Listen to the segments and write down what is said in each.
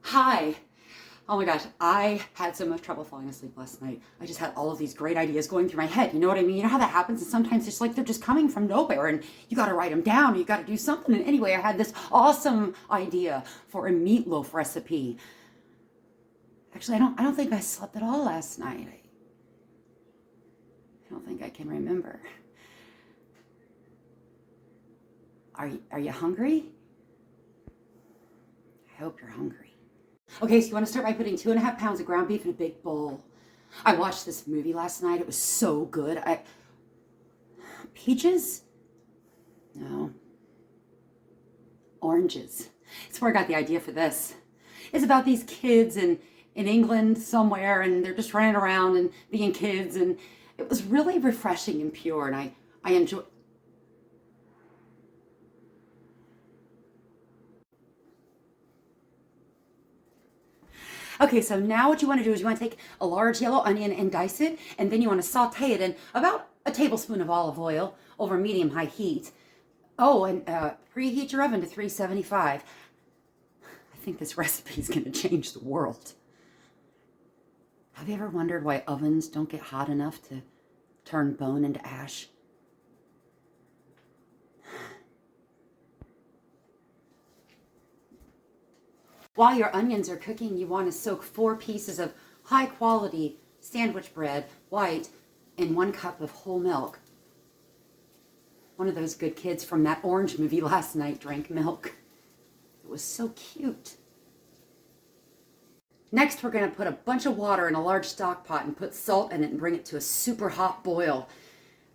Hi. Oh my gosh, I had so much trouble falling asleep last night. I just had all of these great ideas going through my head. You know what I mean? You know how that happens? And sometimes it's like they're just coming from nowhere and you got to write them down. You got to do something. And anyway, I had this awesome idea for a meatloaf recipe. Actually, I don't think I slept at all last night. I don't think I can remember. Are you hungry? I hope you're hungry. Okay, so you want to start by putting 2.5 pounds of ground beef in a big bowl. I watched this movie last night. It was so good. Peaches? No. Oranges. It's where I got the idea for this. It's about these kids in England somewhere, and they're just running around and being kids, and it was really refreshing and pure, and I enjoy. Okay, so now what you want to do is you want to take a large yellow onion and dice it, and then you want to saute it in about a tablespoon of olive oil over medium-high heat. Oh, and preheat your oven to 375. I think this recipe is going to change the world. Have you ever wondered why ovens don't get hot enough to turn bone into ash? While your onions are cooking, you want to soak 4 pieces of high quality sandwich bread, white, in 1 cup of whole milk. One of those good kids from that Orange movie last night drank milk. It was so cute. Next, we're going to put a bunch of water in a large stock pot and put salt in it and bring it to a super hot boil.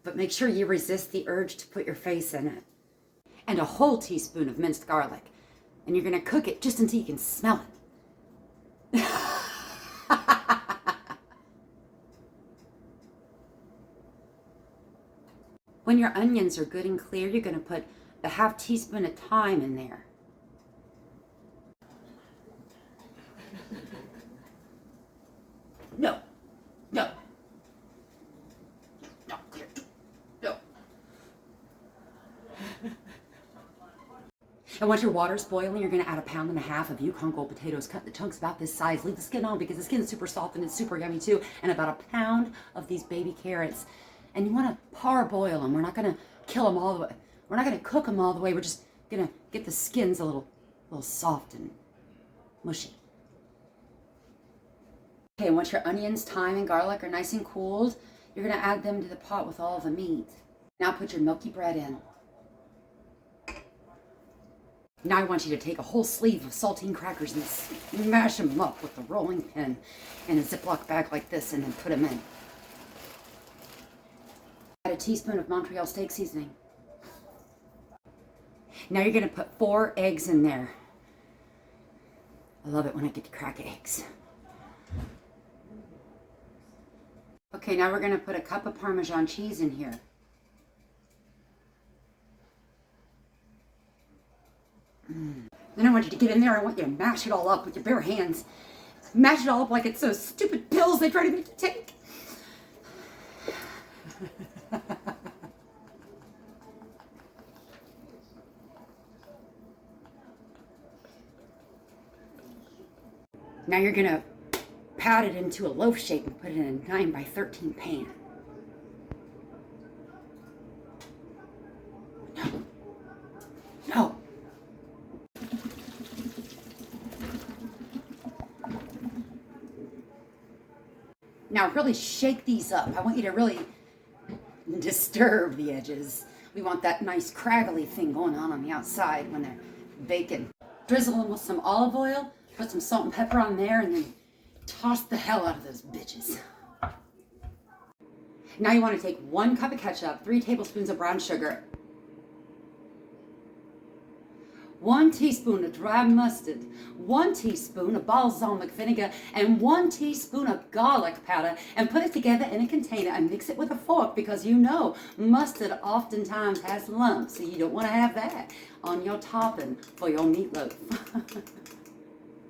But make sure you resist the urge to put your face in it. And a whole teaspoon of minced garlic. And you're going to cook it just until you can smell it. When your onions are good and clear, you're going to put a half teaspoon of thyme in there. No. No. No. No. And once your water's boiling, you're going to add 1.5 pounds of Yukon Gold potatoes. Cut the chunks about this size. Leave the skin on because the skin is super soft and it's super yummy too. And about 1 pound of these baby carrots. And you want to parboil them. We're not going to kill them all the way. We're not going to cook them all the way. We're just going to get the skins a little soft and mushy. Okay, and once your onions, thyme, and garlic are nice and cooled, you're going to add them to the pot with all the meat. Now put your milky bread in. Now I want you to take a whole sleeve of saltine crackers and smash them up with a rolling pin in a Ziploc bag like this and then put them in. Add a teaspoon of Montreal steak seasoning. Now you're going to put 4 eggs in there. I love it when I get to crack eggs. Okay, now we're going to put a cup of Parmesan cheese in here. Then I want you to get in there. I want you to mash it all up with your bare hands. Mash it all up like it's those stupid pills they try to make you take. Now you're going to pat it into a loaf shape and put it in a 9 by 13 pan. No. Now really shake these up. I want you to really disturb the edges. We want that nice craggly thing going on the outside when they're baking. Drizzle them with some olive oil, put some salt and pepper on there, and then toss the hell out of those bitches. Now you want to take 1 cup of ketchup, 3 tablespoons of brown sugar, 1 teaspoon of dry mustard, 1 teaspoon of balsamic vinegar, and 1 teaspoon of garlic powder, and put it together in a container and mix it with a fork because you know mustard oftentimes has lumps, so you don't want to have that on your topping for your meatloaf.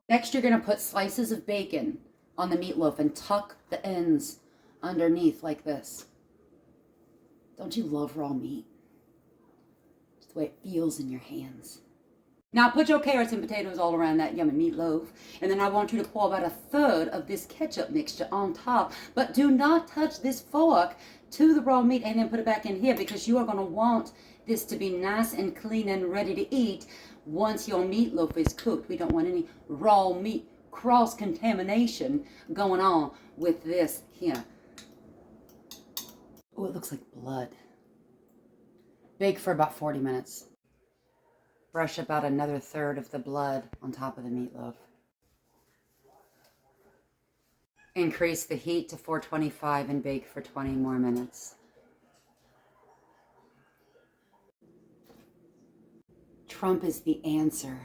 Next, you're going to put slices of bacon on the meatloaf and tuck the ends underneath like this. Don't you love raw meat? It's the way it feels in your hands. Now put your carrots and potatoes all around that yummy meatloaf. And then I want you to pour about 1/3 of this ketchup mixture on top. But do not touch this fork to the raw meat and then put it back in here, because you are going to want this to be nice and clean and ready to eat once your meatloaf is cooked. We don't want any raw meat cross-contamination going on with this here. Oh, it looks like blood. Bake for about 40 minutes. Brush about another 1/3 of the blood on top of the meatloaf. Increase the heat to 425 and bake for 20 more minutes. Trump is the answer.